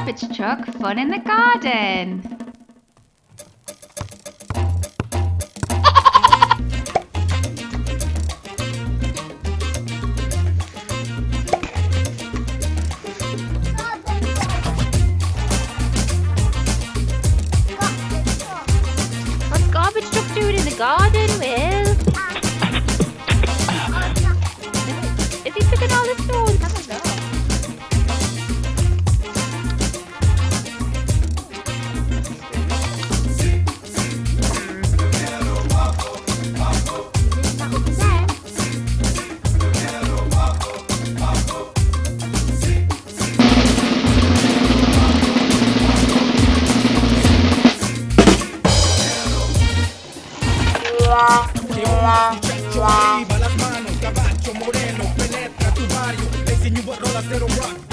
garbage truck, fun in the garden. What's garbage truck doing in the garden, Will? Is he picking all the stones? I don't know. Muchacho, arriba las manos, caballo moreno, penetra tu barrio, te enseño a rola cero rock.